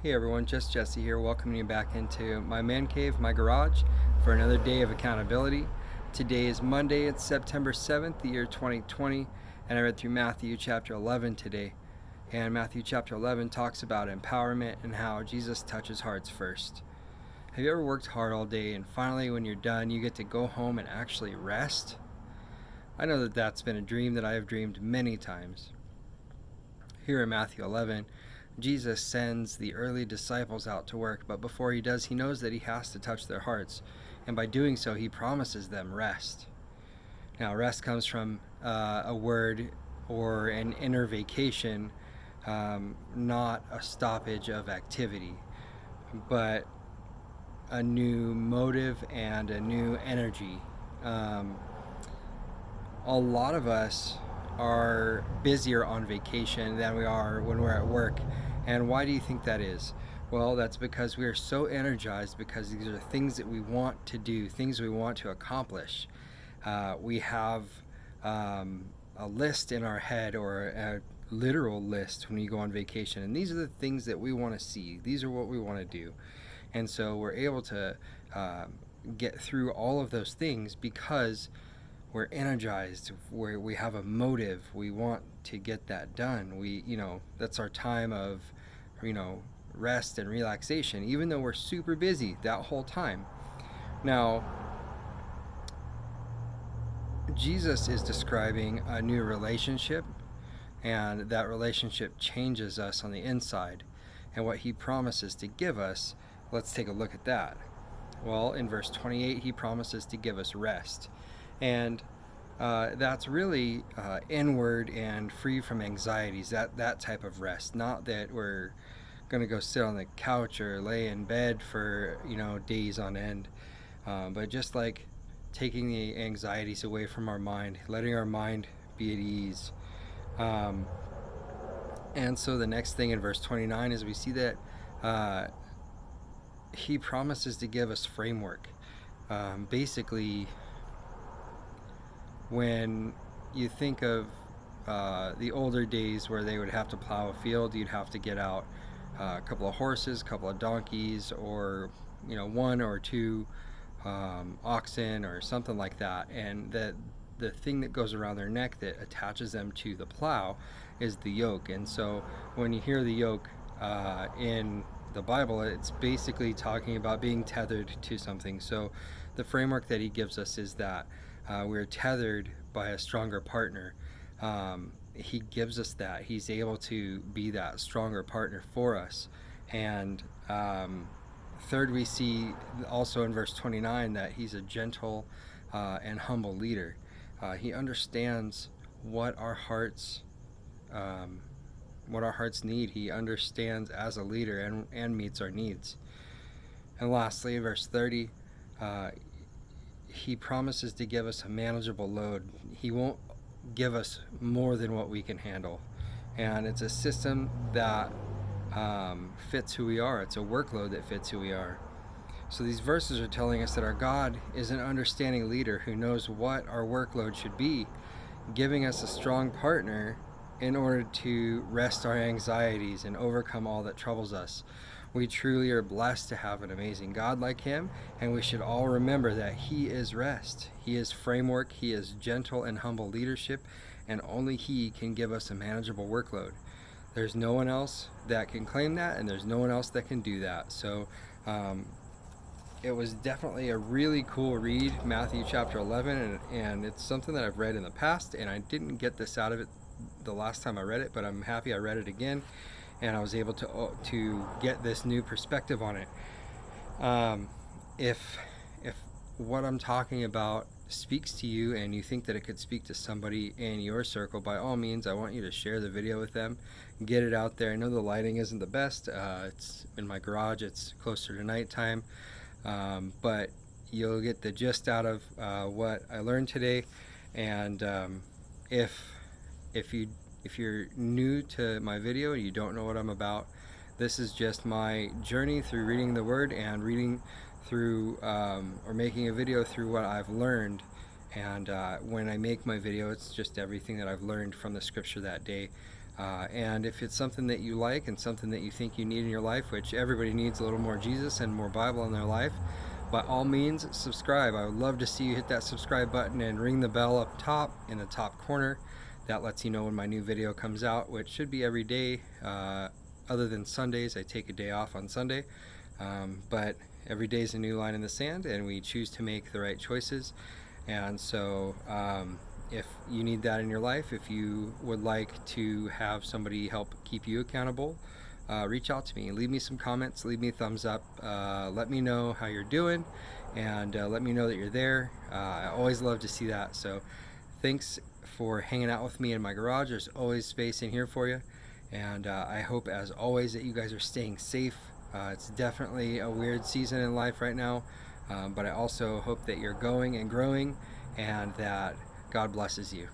Hey everyone, just Jesse here, welcoming you back into my man cave, my garage, for another day of accountability. Today is Monday, it's September 7th, the year 2020, and I read through Matthew chapter 11 today. And Matthew chapter 11 talks about empowerment and how Jesus touches hearts first. Have you ever worked hard all day and finally when you're done, you get to go home and actually rest? I know that that's been a dream that I have dreamed many times. Here in Matthew 11, Jesus sends the early disciples out to work, but before he does, he knows that he has to touch their hearts, and by doing so, he promises them rest. Now, rest comes from a word or an inner vacation, not a stoppage of activity, but a new motive and a new energy. A lot of us are busier on vacation than we are when we're at work. And why do you think that is? Well, that's because we are so energized because these are things that we want to do, things we want to accomplish. We have a list in our head, or a literal list when you go on vacation, and these are the things that we want to see. These are what we want to do. And so we're able to get through all of those things because we're energized, we have a motive, we want to get that done. That's our time of, rest and relaxation, even though we're super busy that whole time. Now, Jesus is describing a new relationship, and that relationship changes us on the inside. And what he promises to give us, let's take a look at that. Well, in verse 28, he promises to give us rest. And that's really inward and free from anxieties, that type of rest. Not that we're going to go sit on the couch or lay in bed for days on end, but just like taking the anxieties away from our mind, letting our mind be at ease. And so the next thing in verse 29 is we see that he promises to give us framework. Basically, when you think of the older days where they would have to plow a field, you'd have to get out a couple of horses, a couple of donkeys, or one or two oxen or something like that, and the thing that goes around their neck that attaches them to the plow is the yoke. And so when you hear the yoke in the Bible, it's basically talking about being tethered to something. So the framework that he gives us is that we're tethered by a stronger partner. He gives us that. He's able to be that stronger partner for us. And third, we see also in verse 29 that he's a gentle and humble leader. He understands what our hearts need. He understands as a leader and meets our needs. And lastly, verse 30, he promises to give us a manageable load. He won't give us more than what we can handle. And it's a system that fits who we are. It's a workload that fits who we are. So these verses are telling us that our God is an understanding leader who knows what our workload should be, giving us a strong partner in order to rest our anxieties and overcome all that troubles us. We truly are blessed to have an amazing God like him, and we should all remember that he is rest. He is framework, he is gentle and humble leadership, and only he can give us a manageable workload. There's no one else that can claim that, and there's no one else that can do that. So it was definitely a really cool read, Matthew chapter 11, and it's something that I've read in the past, and I didn't get this out of it the last time I read it, but I'm happy I read it again, and I was able to get this new perspective on it. If what I'm talking about speaks to you and you think that it could speak to somebody in your circle, by all means, I want you to share the video with them, get it out there. I know the lighting isn't the best. It's in my garage. It's closer to nighttime, but you'll get the gist out of what I learned today. And if you're new to my video and you don't know what I'm about, this is just my journey through reading the Word and reading through or making a video through what I've learned. And when I make my video, it's just everything that I've learned from the scripture that day. And if it's something that you like and something that you think you need in your life, which everybody needs a little more Jesus and more Bible in their life, by all means, subscribe. I would love to see you hit that subscribe button and ring the bell up top in the top corner. That lets you know when my new video comes out, which should be every day, other than Sundays. I take a day off on Sunday. But every day is a new line in the sand, and we choose to make the right choices. And so if you need that in your life, if you would like to have somebody help keep you accountable, reach out to me. Leave me some comments, leave me a thumbs up, let me know how you're doing, and let me know that you're there. I always love to see that. So thanks for hanging out with me in my garage. There's always space in here for you. And I hope, as always, that you guys are staying safe. It's definitely a weird season in life right now, but I also hope that you're going and growing, and that God blesses you.